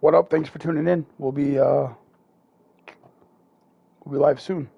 What up? Thanks for tuning in. We'll be live soon.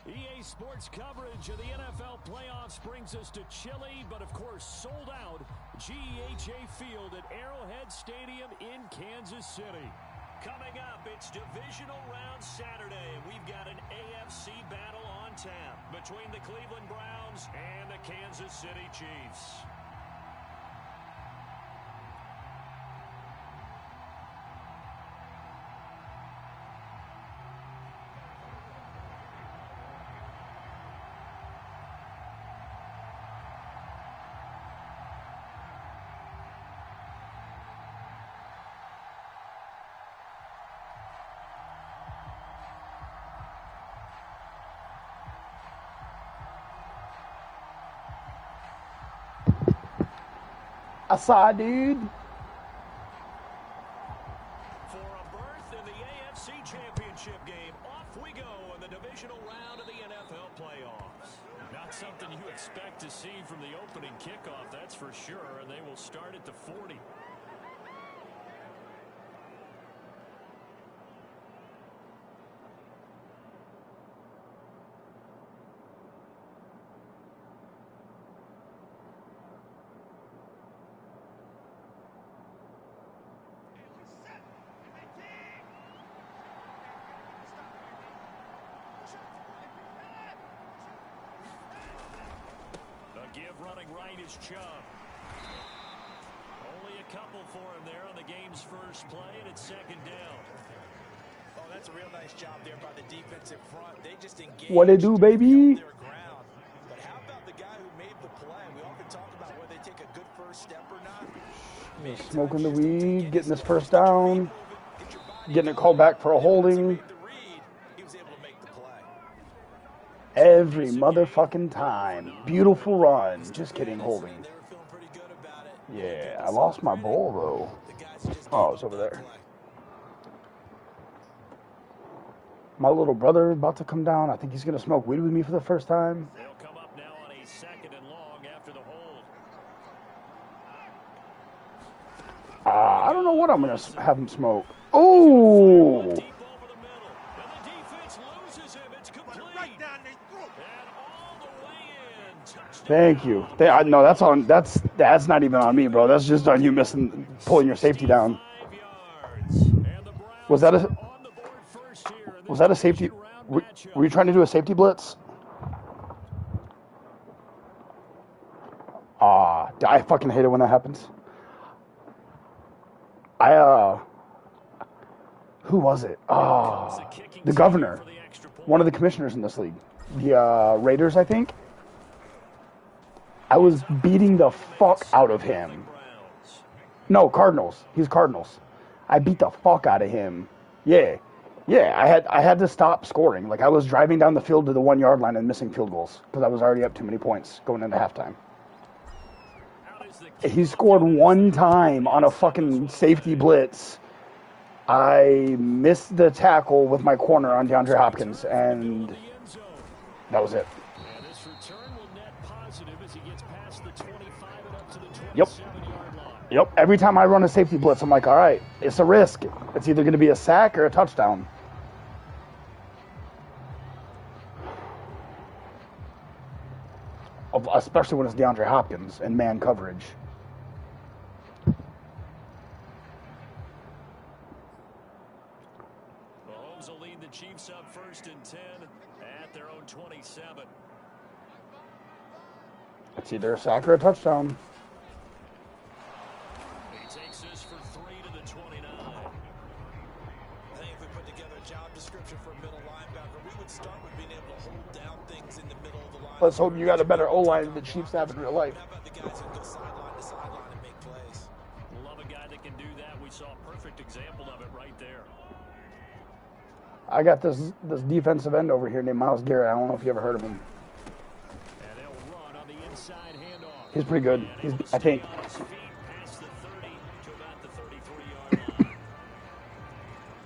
EA Sports coverage of the NFL playoffs brings us to chilly, but of course sold out GEHA Field at Arrowhead Stadium in Kansas City. Coming up, it's Divisional Round Saturday, and we've got an AFC battle on tap between the Cleveland Browns and the Kansas City Chiefs. I saw, dude. For a berth in the AFC Championship game, off we go in the divisional round of the NFL playoffs. Not something you expect to see from the opening kickoff, that's for sure, and they will start at the 40. Give running right is Chubb. Only a couple for him there on the game's first play, and it's second down. Oh, that's a real nice job there by the defensive front. They just engaged. What it do, baby? Their ground. But how about the guy who made the play? We often talk about whether they take a good first step or not. Smoking the weed, getting this first down. Getting it called back for a holding. He was able to make the play. Every motherfucking time. Beautiful run. Just kidding, holding. They were feeling pretty good about it. Yeah, I lost my ball, though. The guys just Oh, it's over there. My little brother about to come down. I think he's going to smoke weed with me for the first time. They'll come up now on a 2nd and long after the hold. I don't know what I'm going to have him smoke. Oh! Deep over the middle. And the defense loses him. It's complete. Right down their throat. And all the way in. Touchdown. Thank you. No, that's not even on me, bro. That's just on you pulling your safety down. 5 yards. And the Browns Was that a on the board first here in was this that a safety? division round Were matchup. you trying to do a safety blitz? I fucking hate it when that happens. Who was it? The governor, one of the commissioners in this league, the Raiders, I think. I was beating the fuck out of him. No, Cardinals. He's Cardinals. I beat the fuck out of him. Yeah. I had to stop scoring. Like I was driving down the field to the 1 yard line and missing field goals because I was already up too many points going into halftime. He scored one time on a fucking safety blitz. I missed the tackle with my corner on DeAndre Hopkins, and that was it. And this return will net positive as he gets past the 25 and up to the Yep. 27-yard line. Yep. Every time I run a safety blitz, I'm like, all right, it's a risk. It's either going to be a sack or a touchdown. Especially when it's DeAndre Hopkins and man coverage. Mahomes will lead the Chiefs up 1st and 10 at their own 27. It's either a sack or a touchdown. He takes this for 3 to the 29. I think if we put together a job description for a middle linebacker, we would start with being able to hold down things in the middle of the line. Let's hope you got a better O-line than the Chiefs have in real life. How about the guys who go sideline to sideline and make plays? Love a guy that can do that. We saw a perfect example of it right there. I got this defensive end over here named Myles Garrett. I don't know if you ever heard of him. And they'll run on the inside handoff. He's pretty good. I think. On his feet past the 30 to about the 33-yard line.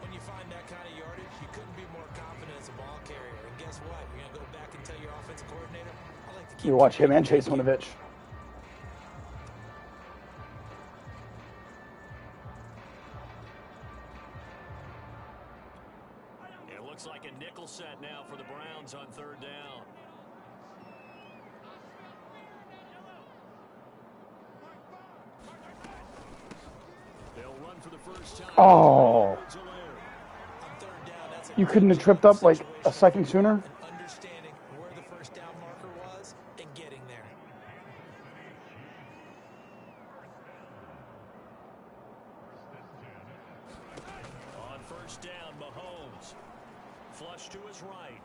When you find that kind of yardage, you couldn't be more confident as a ball carrier. And guess what? You're going to go back and tell your offensive coordinator, I like to keep You watch him and Chase Winovich. It looks like a nickel set now for the Browns on 3rd down. They'll run for the first time. Oh. on 3rd down. That's a You couldn't have tripped up like a second sooner? understanding where the first down marker was and getting there. On 1st down, Mahomes. Flush to his right.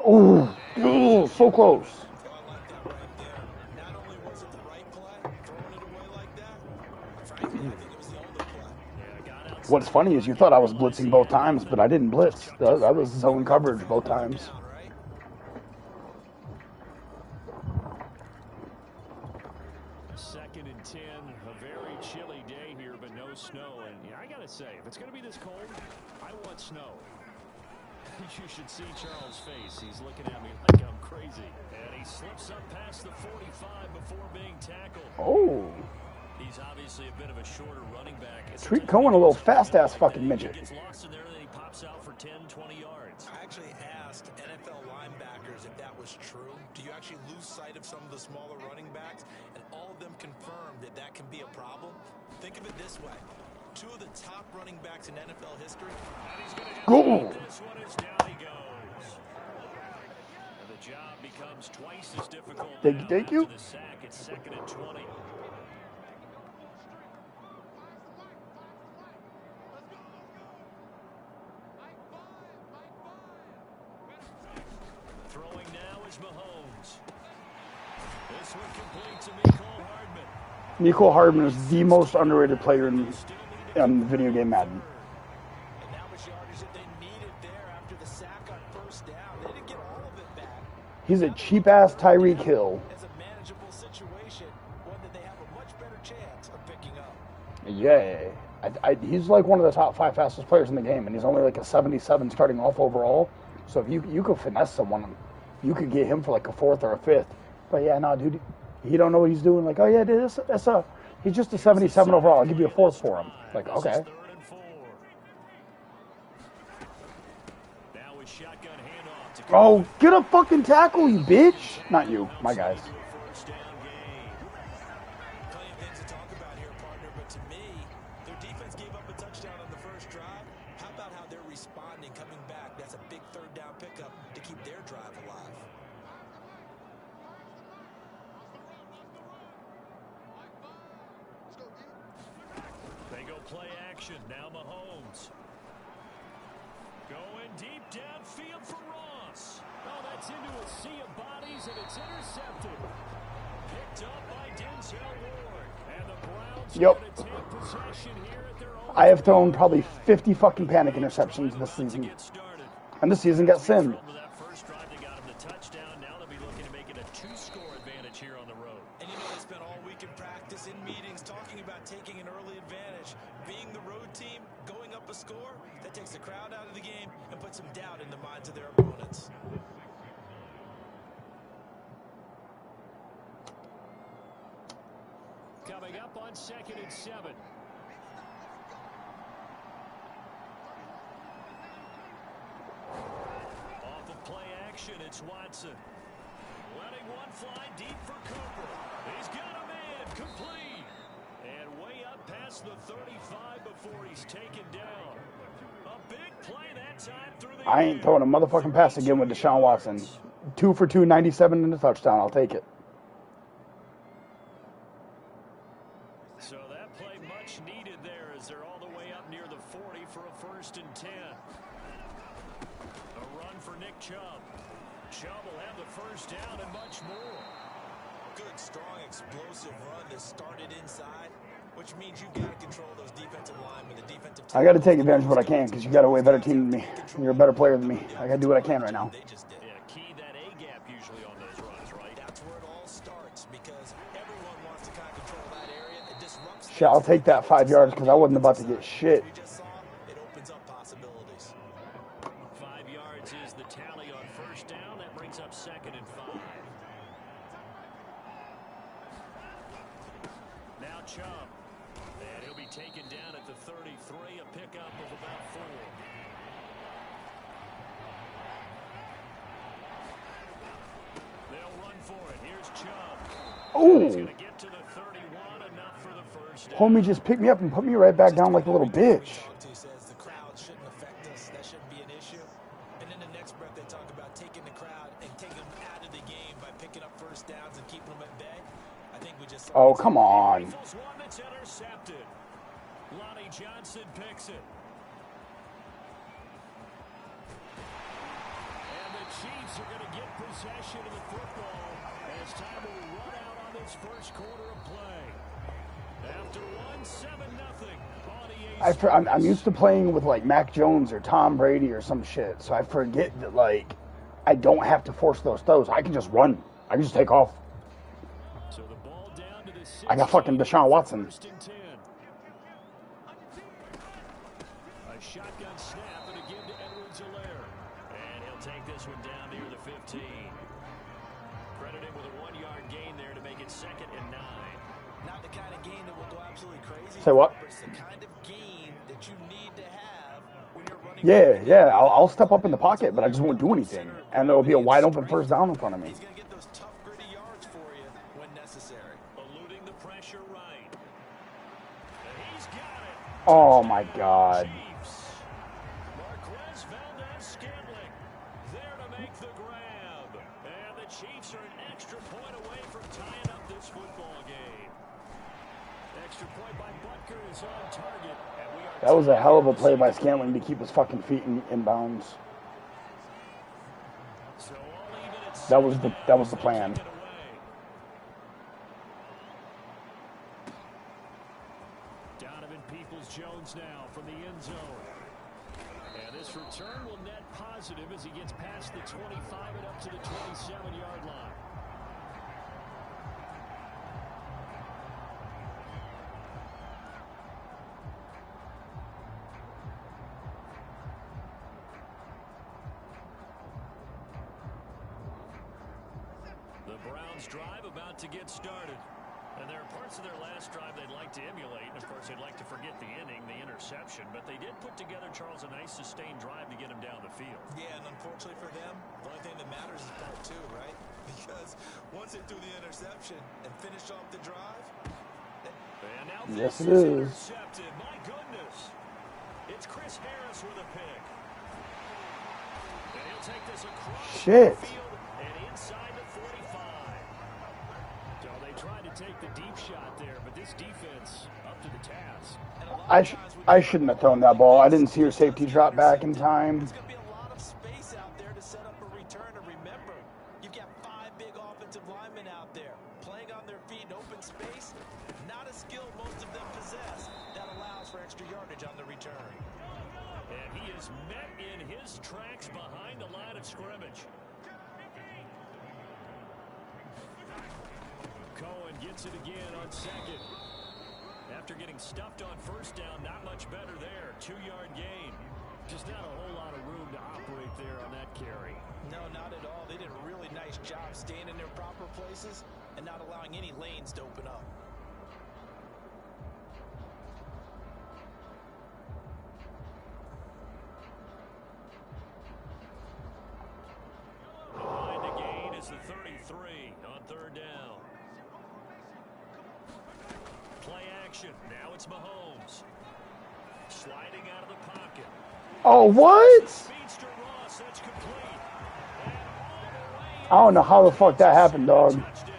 Ooh, so close. Oh, I like that right there. Not only was it the right play, throwing it away like that, frankly, I think it was the only play. Yeah, got out. What's funny is you thought I was blitzing both times, but I didn't blitz. I was zone coverage both times. Down, right? Second and 10, a very chilly day here, but no snow. And yeah, I gotta say, if it's gonna be this cold, I want snow. You should see Charles' face. He's looking at me like I'm crazy. And he slips up past the 45 before being tackled. Oh. He's obviously a bit of a shorter running back. It's Treat Cohen a little fast-ass fucking He midget. gets lost in there, and then he pops out for 10, 20 yards. I actually asked NFL linebackers if that was true. Do you actually lose sight of some of the smaller running backs? And all of them confirmed that that can be a problem. Think of it this way. 2 of the top running backs in NFL history. And he's gonna have Go. to this one as down he goes. And the job becomes twice as difficult. Thank you. After the sack, it's 2nd and 20. Throwing now is Mahomes. This one complete to Mecole Hardman. Mecole Hardman is the most underrated player in video game Madden. He's a cheap-ass Tyreek Hill. As a manageable situation, one that they have a much better chance of picking up. Yeah. He's like one of the top 5 fastest players in the game, and he's only like a 77 starting off overall. So if you could finesse someone, you could get him for like a 4th or a 5th. But yeah, no, dude, he don't know what he's doing. Like, oh yeah, dude, he's just a 77 overall. I'll give you a 4th for him. Like, okay. Oh, get a fucking tackle, you bitch! Not you, my guys. Plenty of things to talk about here, partner, but to me, their defense gave up a touchdown on the first drive. How about how they're responding, coming back? That's a big 3rd down pickup to keep their drive alive. They go play action. Now Mahomes. Going deep downfield for Ross. Oh, that's into a sea of bodies, and it's intercepted. Picked up by Denzel Ward. And the Browns are going to take possession here at their own. I have thrown probably 50 fucking panic interceptions this season. And this season got simmed. That first drive, they got him the touchdown. Now they'll be looking to make it a 2-score advantage here on the road. And you know, they spent all week in practice, in meetings, talking about taking an early advantage. Being the road team, going up a score, that takes the crowd out of the game and puts some doubt in the minds of their opponents. Coming up on 2nd and 7. Off of play action, it's Watson. Letting one fly deep for Cooper. He's got a man, complete. And way up past the 35 before he's taken down. A big play that time through the I ain't throwing a motherfucking pass again with Deshaun Watson. 2 for 2, 97 and a touchdown. I'll take it. So that play much needed there as they're all the way up near the 40 for a 1st and 10. A run for Nick Chubb. Chubb will have the first down and much more. Good, strong, explosive run that started inside, which means you've got to control those defensive linemen, the defensive team. I got to take advantage of what I can because you got a way better team than me. You're a better player than me. I got to do what I can right now. Yeah, key that A-gap usually on those runs, right? That's where it all starts because everyone wants to kind of control that area. It disrupts. Shit, I'll take that 5 yards because I wasn't about to get shit. You just saw it opens up possibilities. 5 yards is the tally on first down. That brings up 2nd and 5. Now Chubb. And he'll be taken down at the 33, a pickup of about 4. They'll run for it. Here's Chubb. He's going Ooh. to get to the 31, enough for the first down. Homie just picked me up and put me right back down like a little bitch. Says the crowd shouldn't affect us. That shouldn't be an issue. And in the next breath, they talk about taking the crowd and taking them out of the game by picking up first downs and keeping them at bay. I think we just. Oh, come on. Rifles one that's intercepted. Lonnie Johnson picks it. And the Chiefs are going to get possession of the football as time will run out on this first quarter of play. After 1-7-0 on EA. I'm used to playing with like Mac Jones or Tom Brady or some shit, so I forget that like I don't have to force those throws. I can just run. I can just take off. So the ball down to the 6. I got fucking Deshaun Watson. 1st and 10. A shotgun snap and again to Edwards-Helaire. And he'll take this one down near the 15. Credited with a 1-yard gain there to make it 2nd and 9. Not the kind of gain that will go absolutely crazy. Say what? But it's the kind of gain that you need to have when you're running. Yeah. I'll step up in the pocket, but I just won't do anything. And there'll be a wide open first down in front of me. He's going to get those tough, gritty yards for you when necessary. Eluding the pressure right. And he's got it. Oh my God. Chiefs. Marquez Valdez-Scantling there to make the grab. And the Chiefs are an extra point away from tying up this football game. Extra point by Butker is on target. And we are That was a hell of a play by Scantling to keep his fucking feet in bounds. so all even at That was the plan. kick it away. Donovan Peoples-Jones now from the end zone. And this return will net positive as he gets past the 25 and up to the 27-yard line. The Browns drive about to get started. And there are parts of their last drive they'd like to emulate. And, of course, they'd like to forget the inning, the interception. But they did put together, Charles, a nice sustained drive to get him down the field. Yeah, and unfortunately for them, the only thing that matters is part two, right? Because once they threw the interception and finished off the drive. And now yes, this it is. Intercepted. My goodness. It's Chris Harris with a pick. And he'll take this across Shit. the field and inside the 45. So they tried to take the deep shot there, but this defense up to the task. I shouldn't have thrown that ball. I didn't see your safety drop back in time. It's going to be a lot of space out there to set up a return. And remember, you've got 5 big offensive linemen out there playing on their feet in open space. Not a skill most of them possess. That allows for extra yardage on the return. And he is met in his tracks behind the line of scrimmage. Cohen gets it again on second. After getting stuffed on first down, not much better there. 2-yard gain. Just not a whole lot of room to operate there on that carry. No, not at all. They did a really nice job staying in their proper places and not allowing any lanes to open up. Behind the gain is the 33 on third down. Play action. Now it's Mahomes. Sliding out of the pocket. Oh, what? Speedster Ross, that's complete. And all the way I don't know how the fuck that happened, dog. touchdown.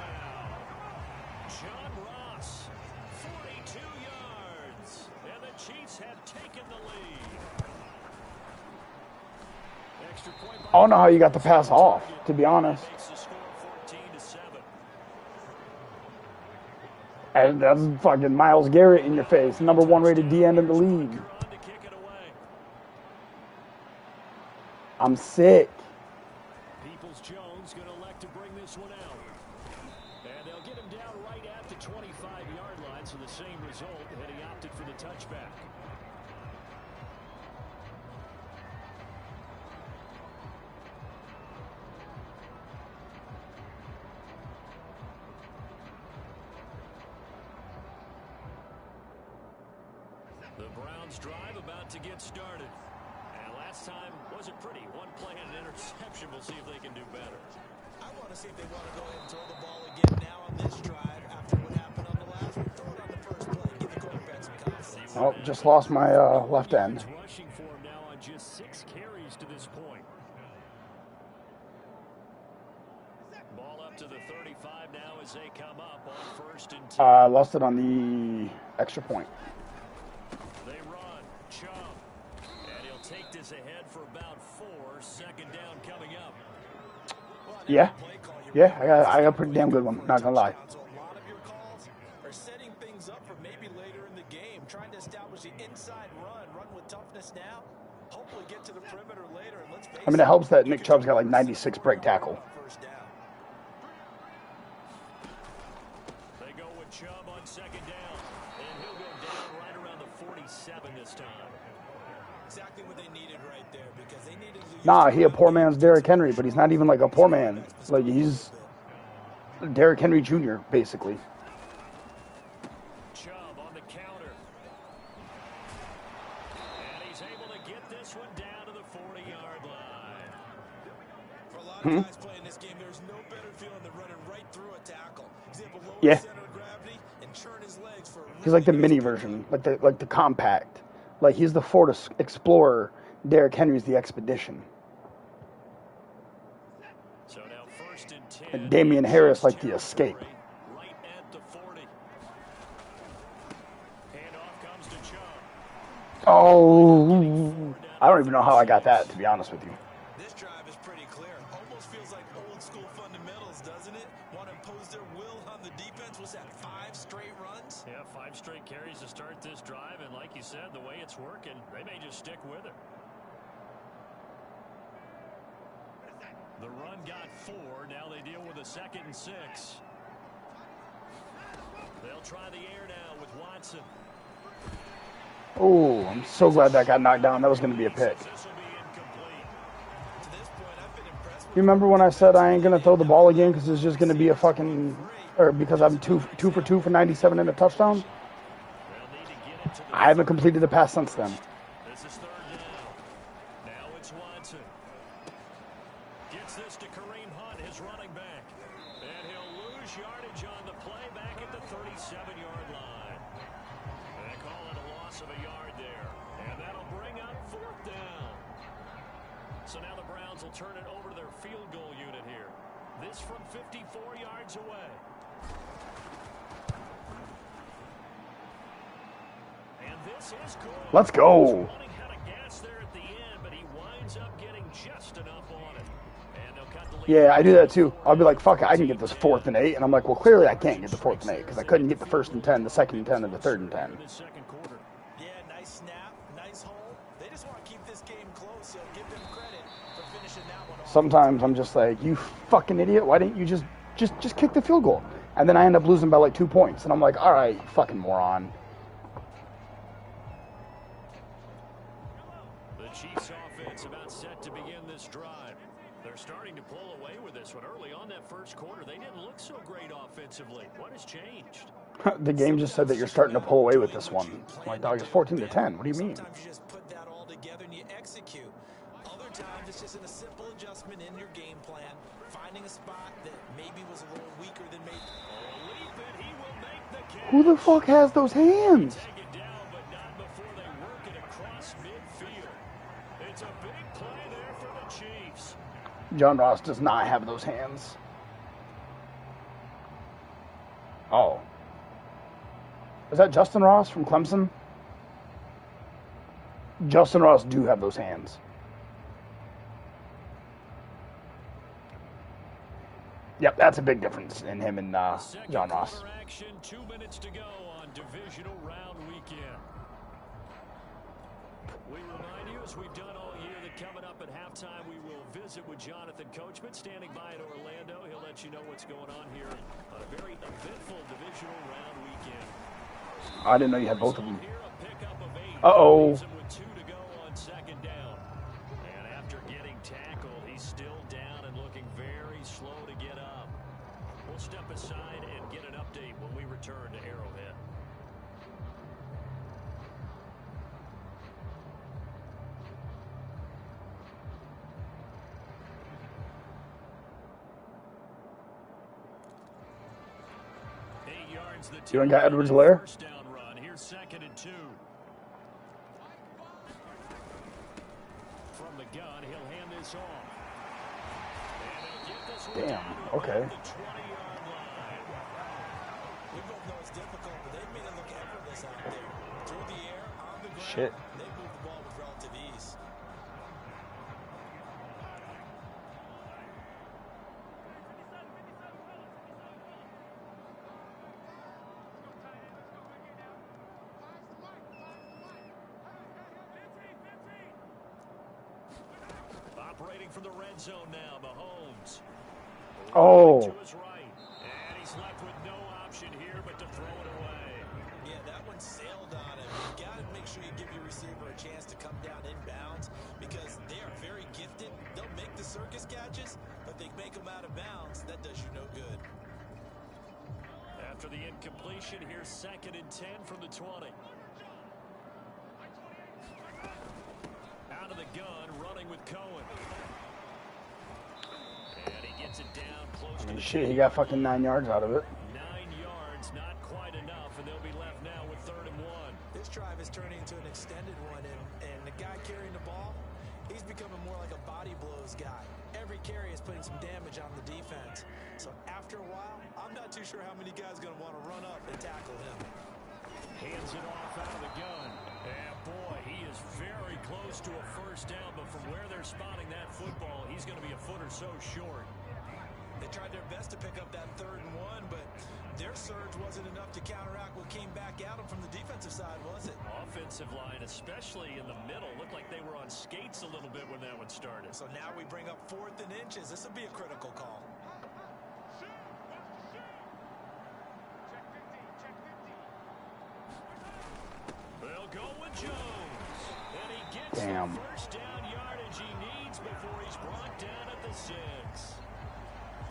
John Ross, 42 yards. And the Chiefs have taken the lead. Extra point by I don't know how you got the pass off, to be honest. makes the score 14-7. And that's fucking Myles Garrett in your face. Number 1 rated D end in the league. You're on to kick it away. I'm sick. Peoples-Jones going to elect to bring this one out. And they'll get him down right at the 25-yard line, so the same result, and he opted for the touchback. The Browns drive about to get started. And last time wasn't pretty. One play and an interception. We'll see if they can do better. I want to see if they want to go ahead and throw the ball again now on this drive after what happened on the last one. Throw it on the first play. Give the quarterback some confidence. Oh, just lost my left end. He's rushing for him now on just 6 carries to this point. Ball up to the 35 now as they come up on 1st and 10. Lost it on the extra point. They run. Chubb. And he'll take this ahead for about 4. 2nd down coming up. Yeah. Yeah, I got a pretty damn good one, not gonna lie. So a lot of your calls are setting things up for maybe later in the game, trying to establish the inside run with toughness now. Hopefully get to the perimeter later. And let's face I mean, it helps that Nick Chubb's got like 96 break tackle. first down. They go with Chubb on 2nd down. And he'll go down right around the 47 this time. Exactly what they needed right there because they needed to use Nah, he a poor man's Derrick Henry, but he's not even like a poor man. Like, he's Derrick Henry Jr., basically. Chubb on the counter. And he's able to get this one down to the 40-yard line. For a lot of guys playing this game, there's no better feeling than running right through a tackle. He's able to lower Yeah. the center of gravity and churn his legs for a He's like the really mini nice version, like the compact. Like, he's the Ford Explorer. Derrick Henry's the Expedition. So now 1st and 10. And Damian Harris like the Escape. Right at the 40. Handoff comes to Chubb. Oh, I don't even know how I got that, to be honest with you. This drive is pretty clear. Almost feels like old school fundamentals, doesn't it? Want to impose their will on the defense. Was that 5 straight runs? Yeah, 5 straight carries to start this drive. And like you said, the way it's working, they may just stick with it. The run got 4. Now they deal with a 2nd and 6. They'll try the air now with Watson. Oh, I'm so glad that got knocked down. That was going to be a pick. You remember when I said I ain't going to throw the ball again because it's just going to be a fucking, or because I'm two for 2 for 97 and a touchdown? I haven't completed a pass since then. This is 3rd down. Now it's Watson. Gets this to Kareem Hunt, his running back. And he'll lose yardage on the play back at the 37-yard line. They call it a loss of a yard there. And that'll bring up 4th down. So now the Browns will turn it over to their field goal unit here. This from 54 yards away. And this is good. Let's go. Running out of gas there at the end, but he winds up getting just enough on it. And they'll cut the lead. Yeah, I do that too. I'll be like, fuck it, I can get this 4th and 8. And I'm like, well, clearly I can't get the 4th and 8 because I couldn't get the 1st and 10, the 2nd and 10, and the 3rd and 10. Yeah, nice snap, nice hole. They just want to keep this game close, so give them credit for finishing that one off. Sometimes I'm just like, you fucking idiot, why didn't you just kick the field goal? And then I end up losing by like 2 points. And I'm like, all right, you fucking moron. The Chiefs offense about set to begin this drive. They're starting to pull away with this one. Early on that first quarter, they didn't look so great offensively. What has changed? The game just said that you're starting to pull away with this one. My dog is 14-10. What do you mean? Sometimes you just put that all together and you execute. Other times it's just a simple adjustment in your game plan, finding a spot that maybe was a little weaker than maybe. Who the fuck has those hands? Take it down, but not before they work it across midfield. It's a big play there for the Chiefs. John Ross does not have those hands. Oh. Is that Justin Ross from Clemson? Justin Ross do have those hands. Yep, that's a big difference in him and John Ross. Action, 2 minutes to go on divisional round weekend. We remind you, as we've done all year, that coming up at halftime, we will visit with Jonathan Coachman, standing by in Orlando. He'll let you know what's going on here on a very eventful divisional round weekend. I didn't know you had both of them. Here, a pickup of 8. Uh-oh. With 2 to go on 2nd down. And after getting tackled, he's still down and looking very slow to get up. We'll step aside and get an update when we return to Arrowhead. You ain't got Edwards-Helaire? First down run. Here's 2nd and 2. From the gun, he'll hand this off. And he'll get this one Damn, down okay. to the 20-yard line. We both know it's difficult, but they've made it look effortless out there. Through the air, on the ground, Shit. they move the ball with relative ease. Operating from the red zone now, Mahomes. Oh. To his right. And he's left with no option here but to throw it away. Yeah, that one sailed on him. You got to make sure you give your receiver a chance to come down inbounds because they are very gifted. They'll make the circus catches, but they make them out of bounds. That does you no good. After the incompletion, here's 2nd and 10 from the 20. Out of the gun, running with Cohen. And he gets it down close to the Shit, he got fucking 9 yards out of it. 9 yards, not quite enough, and they'll be left now with 3rd and 1. This drive is turning into an extended one, and the guy carrying the ball, he's becoming more like a body blows guy. Every carry is putting some damage on the defense. So after a while, I'm not too sure how many guys are going to want to run up and tackle him. Hands it off out of the gun. And boy, he is very close to a first down, but from where they're spotting that football, he's going to be a foot or so short. They tried their best to pick up that 3rd and 1, but their surge wasn't enough to counteract what came back at them from the defensive side, was it? offensive line, especially in the middle, looked like they were on skates a little bit when that one started. So now we bring up 4th and inches. This will be a critical call. They'll go with Jones. And he gets Damn. the first down yardage he needs before he's brought down at the 6.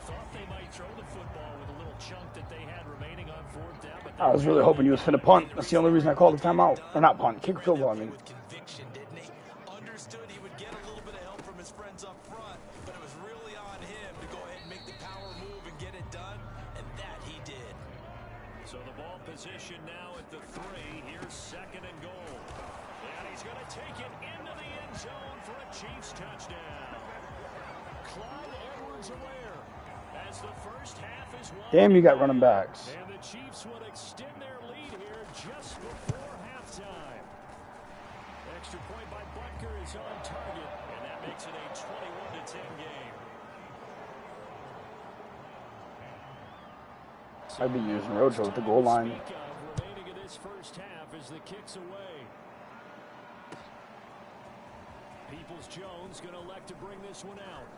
Thought they might throw the football with a little chunk that they had remaining on 4th down. But I was really hoping he was finna punt. That's the only reason I called the timeout. Or not punt, kick field goal, I mean. With conviction, didn't he? Understood he would get a little bit of help from his friends up front, but it was really on him to go ahead and make the power move and get it done, and that he did. So the ball position now at the 3. Here's 2nd and goal. And he's going to take it into the end zone for a Chiefs touchdown. Clyde Edwards-Helaire as the first half is won. Damn, you got running backs. And the Chiefs would extend their lead here just before halftime. Extra point by Butker is on target, and that makes it a 21-10 game. I'd be using Rojo at the goal line. Remaining in this first half as the kicks away. Peoples-Jones going to elect to bring this one out.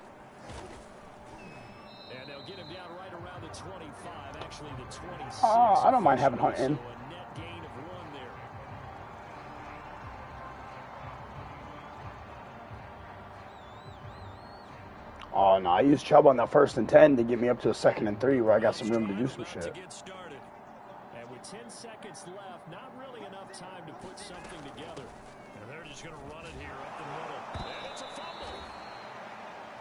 And they'll get him down right around the 25, actually the 26. I don't mind having Hunt in. So a net gain of 1 there. Oh, no, I used Chubb on that 1st and 10 to get me up to a 2nd and 3 where I got some room to do some shit. And with 10 seconds left, not really enough time to put something together. And they're just going to run it here up the middle. And it's a fumble.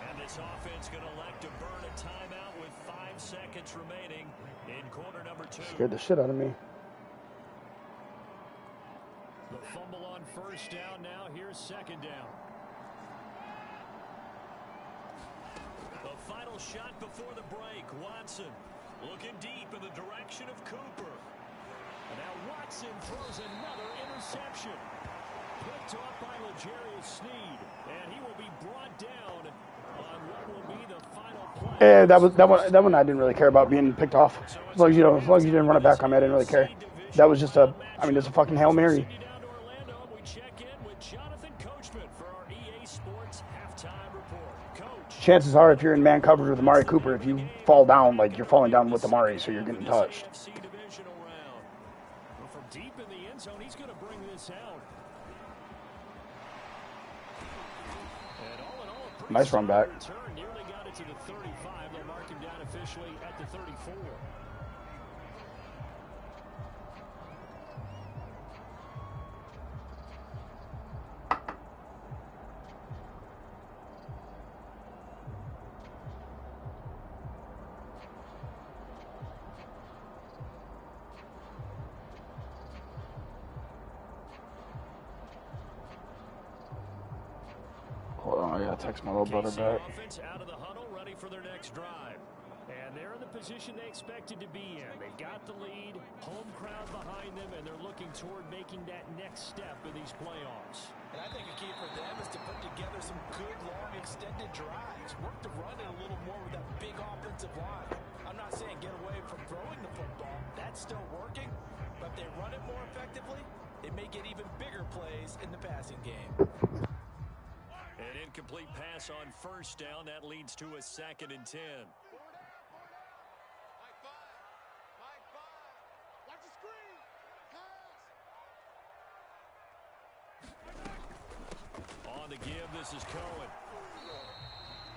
And this offense going to elect to burn a timeout with 5 seconds remaining in quarter number 2. Scared the shit out of me. The fumble on 1st down now. Here's 2nd down. The final shot before the break. Watson looking deep in the direction of Cooper. And now Watson throws another interception. Picked off by L'Jarius Sneed. And he will be brought down on what will be the final play. That one I didn't really care about being picked off. As long as you didn't run it back on me, I didn't really care. That was just it's a fucking Hail Mary. Chances are, if you're in man coverage with Amari Cooper, if you fall down, like you're falling down with Amari, so you're getting touched. From deep in the end zone, he's going to bring this out. And all in all, Nice run back. Nearly got it to the 35. They'll mark him down officially at the 34. Hold on, I gotta text my little brother back. Offense out of the huddle, ready for their next drive. And they're in the position they expected to be in. They've got the lead, home crowd behind them, and they're looking toward making that next step in these playoffs. And I think a key for them is to put together some good, long, extended drives. Work the run in a little more with that big offensive line. I'm not saying get away from throwing the football. That's still working. But if they run it more effectively, it may get even bigger plays in the passing game. An incomplete pass on 1st down. That leads to a 2nd and 10. On the give, this is Cohen.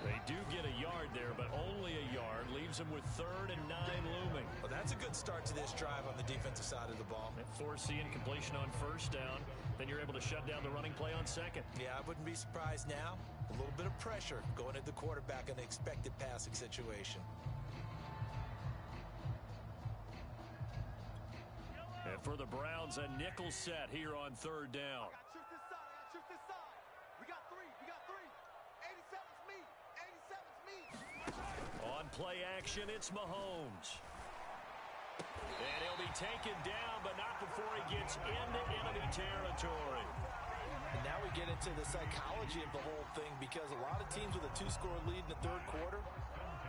They do get a yard there, but only a yard. Leaves them with 3rd and 9 looming. Well, that's a good start to this drive on the defensive side of the ball. Force the incompletion on 1st down. Then you're able to shut down the running play on 2nd. Yeah, I wouldn't be surprised now. A little bit of pressure going at the quarterback in an expected passing situation. And for the Browns, a nickel set here on 3rd down. On play action, it's Mahomes. And he'll be taken down, but not before he gets into enemy territory. And now we get into the psychology of the whole thing, because a lot of teams with a 2-score lead in the 3rd quarter,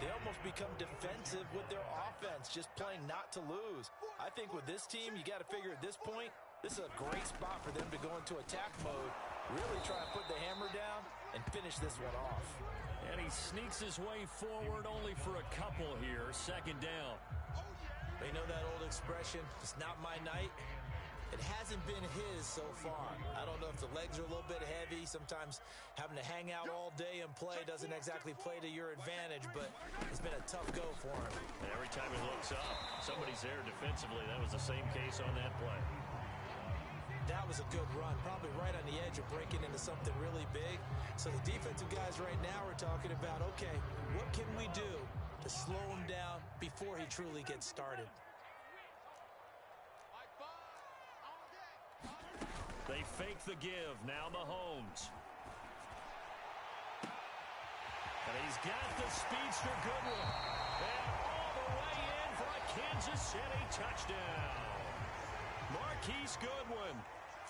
they almost become defensive with their offense, just playing not to lose. I think with this team, you got to figure at this point, This is a great spot for them to go into attack mode, really try and put the hammer down and finish this one off. And he sneaks his way forward only for a couple here. Second down. They know that old expression, it's not my night. It hasn't been his so far. I don't know if the legs are a little bit heavy. Sometimes having to hang out all day and play doesn't exactly play to your advantage, but it's been a tough go for him. And every time he looks up, somebody's there defensively. That was the same case on that play. That was a good run, probably right on the edge of breaking into something really big. So the defensive guys right now are talking about, okay, what can we do to slow him down before he truly gets started? They fake the give. Now Mahomes. And he's got the speedster Goodwin. And all the way in for a Kansas City touchdown. Marquise Goodwin,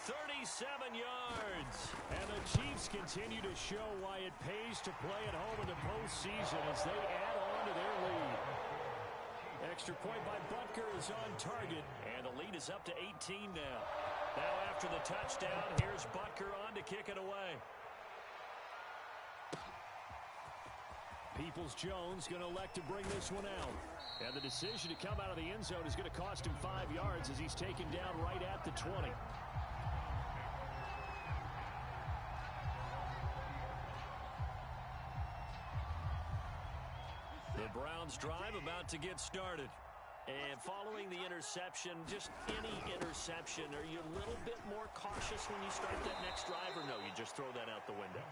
37 yards. And the Chiefs continue to show why it pays to play at home in the postseason as they add on to their lead. Extra point by Butker is on target, and the lead is up to 18 now. Now after the touchdown, here's Butker on to kick it away. Peoples-Jones going to elect to bring this one out. And the decision to come out of the end zone is going to cost him 5 yards as he's taken down right at the 20. The Browns drive about to get started. And following the interception, just any interception, are you a little bit more cautious when you start that next drive, or no, you just throw that out the window?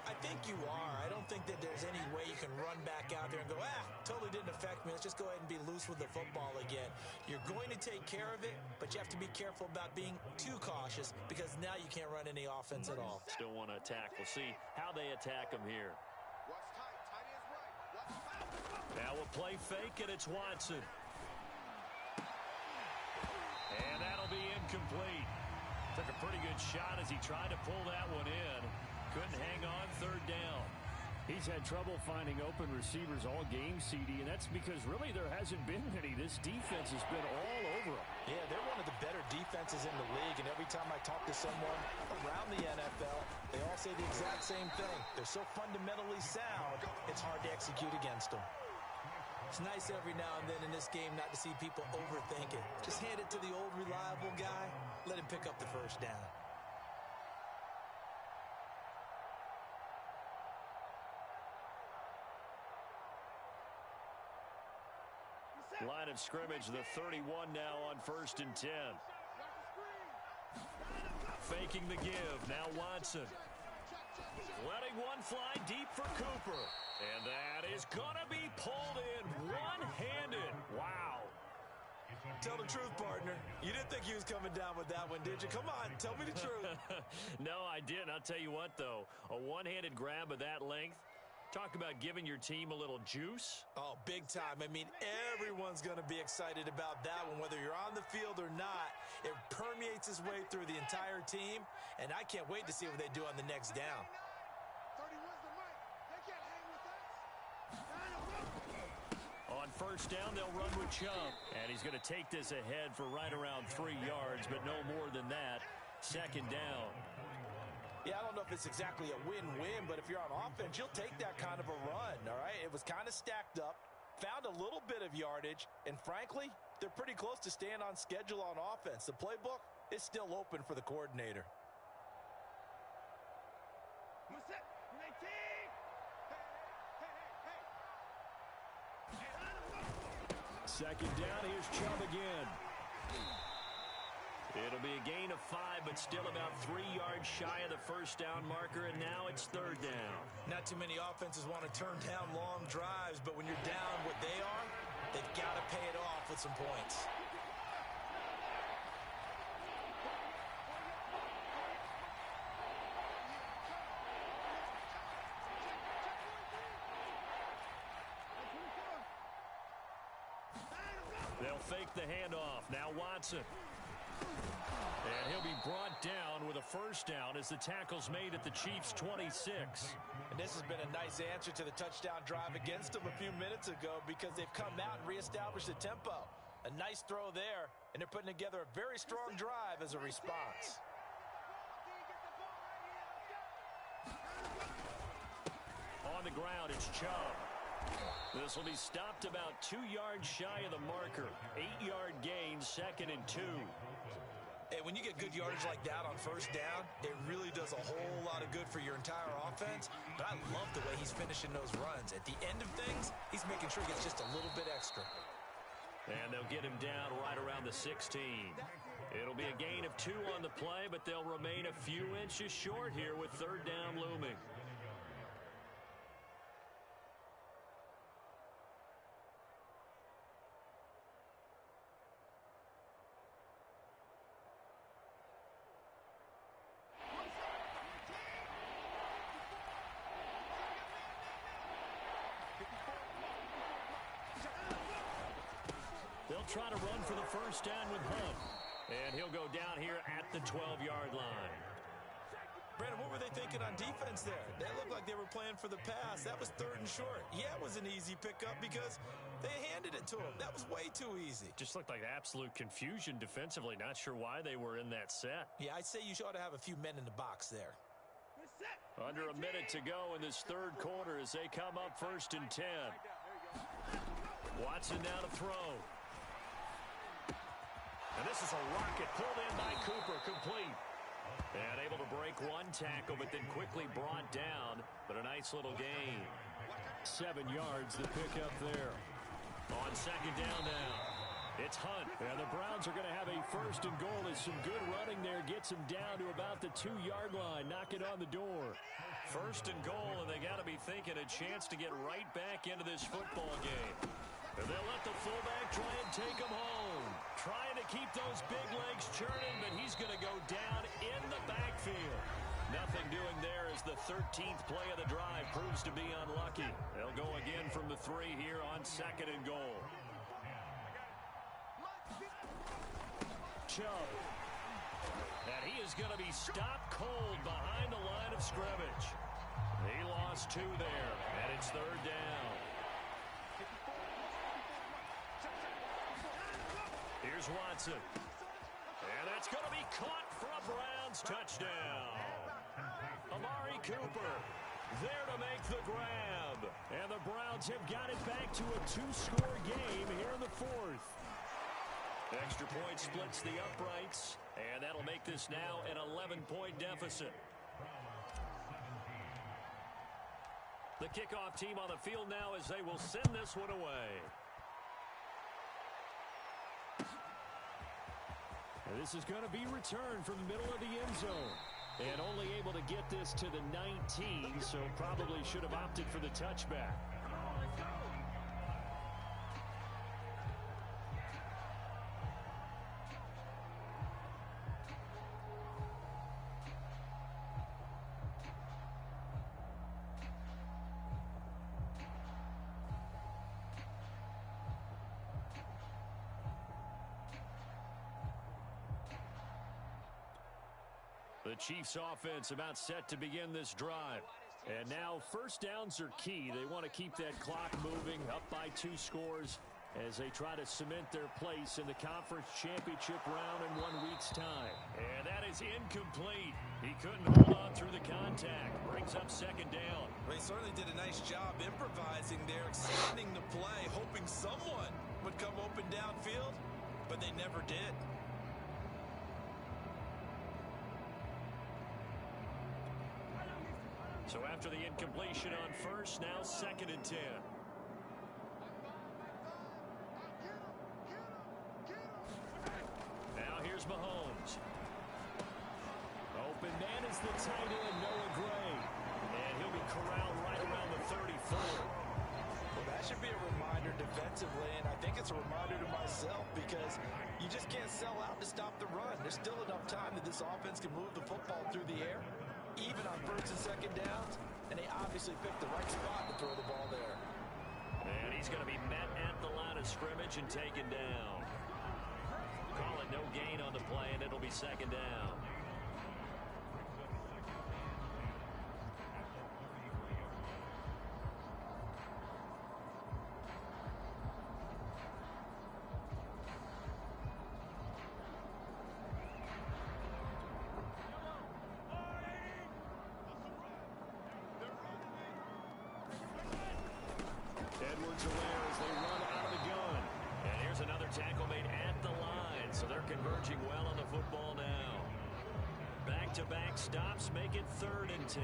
I think you are. I don't think that there's any way you can run back out there and go, totally didn't affect me. Let's just go ahead and be loose with the football again. You're going to take care of it, but you have to be careful about being too cautious because now you can't run any offense at all. Still want to attack. We'll see how they attack them here. Now a play fake, and it's Watson. And that'll be incomplete. Took a pretty good shot as he tried to pull that one in. Couldn't hang on, third down. He's had trouble finding open receivers all game, CD, and that's because really there hasn't been any. This defense has been all over them. Yeah, they're one of the better defenses in the league, and every time I talk to someone around the NFL, they all say the exact same thing. They're so fundamentally sound, it's hard to execute against them. It's nice every now and then in this game not to see people overthink it. Just hand it to the old reliable guy, let him pick up the first down. Line of scrimmage, the 31 now on 1st and 10. Faking the give, now Watson. Letting one fly deep for Cooper. And that is going to be pulled in one-handed. Wow. Tell the truth, partner. You didn't think he was coming down with that one, did you? Come on, tell me the truth. No, I didn't. I'll tell you what, though. A one-handed grab of that length. Talk about giving your team a little juice. Oh, big time. I mean, everyone's going to be excited about that one, whether you're on the field or not. It permeates its way through the entire team, and I can't wait to see what they do on the next down. On 1st down, they'll run with Chubb. And he's going to take this ahead for right around 3 yards, but no more than that. 2nd down. Yeah, I don't know if it's exactly a win-win, but if you're on offense, you'll take that kind of a run, all right? It was kind of stacked up, found a little bit of yardage, and frankly, they're pretty close to staying on schedule on offense. The playbook is still open for the coordinator. Second down, here's Chubb again. It'll be a gain of 5, but still about 3 yards shy of the 1st down marker, and now it's 3rd down. Not too many offenses want to turn down long drives, but when you're down what they are, they've got to pay it off with some points. They'll fake the handoff. Now Watson. And he'll be brought down with a 1st down as the tackle's made at the Chiefs' 26. And this has been a nice answer to the touchdown drive against them a few minutes ago because they've come out and reestablished the tempo. A nice throw there, and they're putting together a very strong drive as a response. On the ground, it's Chubb. This will be stopped about 2 yards shy of the marker. 8-yard gain, 2nd and 2. Hey, when you get good yardage like that on first down, it really does a whole lot of good for your entire offense. But I love the way he's finishing those runs. At the end of things, he's making sure he gets just a little bit extra. And they'll get him down right around the 16. It'll be a gain of 2 on the play, but they'll remain a few inches short here with 3rd down looming. They'll try to run for the first down with Hunt. And he'll go down here at the 12-yard line. Brandon, what were they thinking on defense there? They looked like they were playing for the pass. That was 3rd and short. Yeah, it was an easy pickup because they handed it to him. That was way too easy. Just looked like absolute confusion defensively. Not sure why they were in that set. Yeah, I'd say you ought to have a few men in the box there. Under a minute to go in this 3rd quarter as they come up 1st and 10. Watson now to throw. And this is a rocket pulled in by Cooper, complete. And able to break 1 tackle, but then quickly brought down. But a nice little gain. 7 yards the pick up there. On 2nd down now. It's Hunt. And the Browns are going to have a 1st and goal as some good running there gets him down to about the 2-yard line. Knock it on the door. 1st and goal, and they got to be thinking a chance to get right back into this football game. And they'll let the fullback try and take him home. Trying to keep those big legs churning, but he's going to go down in the backfield. Nothing doing there as the 13th play of the drive proves to be unlucky. They'll go again from the 3 here on 2nd and goal. Chubb. And he is going to be stopped cold behind the line of scrimmage. He lost 2 there, and it's 3rd down. Here's Watson. And that's going to be caught for a Browns touchdown. Amari Cooper there to make the grab. And the Browns have got it back to a 2-score game here in the 4th. Extra point splits the uprights. And that'll make this now an 11-point deficit. The kickoff team on the field now as they will send this one away. This is going to be returned from the middle of the end zone. And only able to get this to the 19, so probably should have opted for the touchback. The Chiefs offense about set to begin this drive. And now 1st downs are key. They want to keep that clock moving up by 2 scores as they try to cement their place in the conference championship round in 1 week's time. And that is incomplete. He couldn't hold on through the contact. Brings up 2nd down. Well, he certainly did a nice job improvising there, extending the play, hoping someone would come open downfield, but they never did. So after the incompletion on 1st, now 2nd and 10. Now here's Mahomes. Open man is the tight end, Noah Gray. And he'll be corralled right around the 34. Well, that should be a reminder defensively, and I think it's a reminder to myself because you just can't sell out to stop the run. There's still enough time that this offense can move the football through the air, even on 1st and 2nd downs, and they obviously picked the right spot to throw the ball there. And he's going to be met at the line of scrimmage and taken down. Call it no gain on the play, and it'll be 2nd down. Edwards aware as they run out of the gun. And here's another tackle made at the line. So they're converging well on the football now. Back-to-back stops make it 3rd and 10.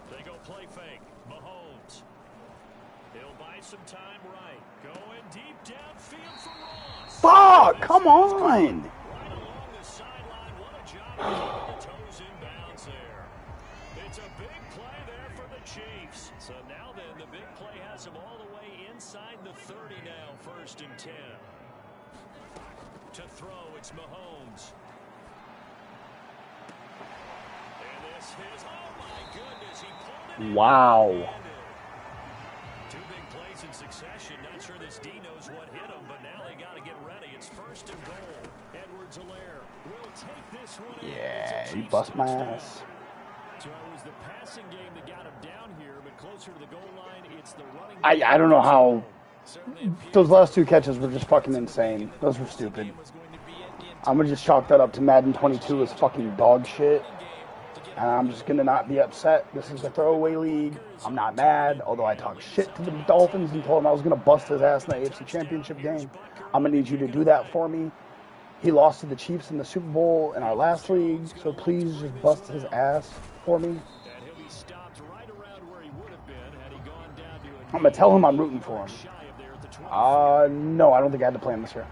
They go play fake. Mahomes. He'll buy some time right. Going deep downfield for Ross. Fuck! Come on! Right along the sideline. What a job of keeping the toes in bounds there. It's a big play there for the Chiefs. So now then, the big play has them all the way inside the 30 now. 1st and 10. To throw, it's Mahomes. And this is, oh my goodness, he pulled it in. Wow. Two big plays in succession. Not sure this D knows what hit him, but now they got to get ready. It's 1st and goal. Edwards-Helaire will take this one in. Yeah, you bust my ass. So it was the passing game that got him down here, but closer to the goal line, it's the running. I don't know how. Those last 2 catches were just fucking insane. Those were stupid. I'm gonna just chalk that up to Madden 22 as fucking dog shit. And I'm just gonna not be upset. This is a throwaway league. I'm not mad, although I talked shit to the Dolphins and told him I was gonna bust his ass in the AFC Championship game. I'm gonna need you to do that for me. He lost to the Chiefs in the Super Bowl in our last league, so please just bust his ass for me. I'm gonna tell him I'm rooting for him. No, I don't think I had to play him this year.